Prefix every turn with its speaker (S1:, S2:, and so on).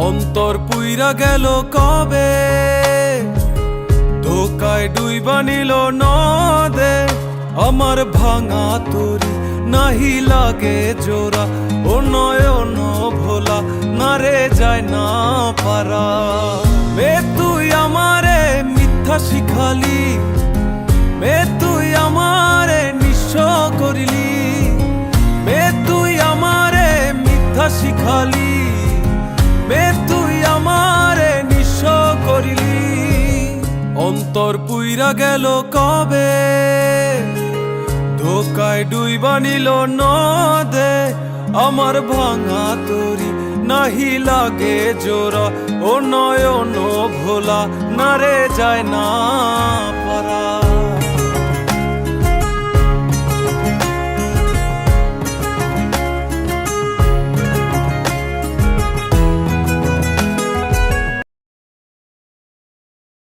S1: অন্তর পুইরা গেল কবে, ধোকায় ডুইবা নিল নদে। আমার ভাঙা তরি নাহি লাগে জোড়া, ও নয়ন ভোলা না রে যায় না পারা। মে তুই আমারে মিথ্যা শিখালি, মে তুই আমারে নিঃস্ব করিলি, মে তুই আমারে মিথ্যা শিখালি, মে তুই আমারে নিঃস্ব করিলি। অন্তর পুইরা গেল কবে, ধোকায় ডুইবা নিল নদে। আমার ভাঙা তরি নাহি লাগে জোড়া, ও নয়ন ভোলা না রে যায় না পারা।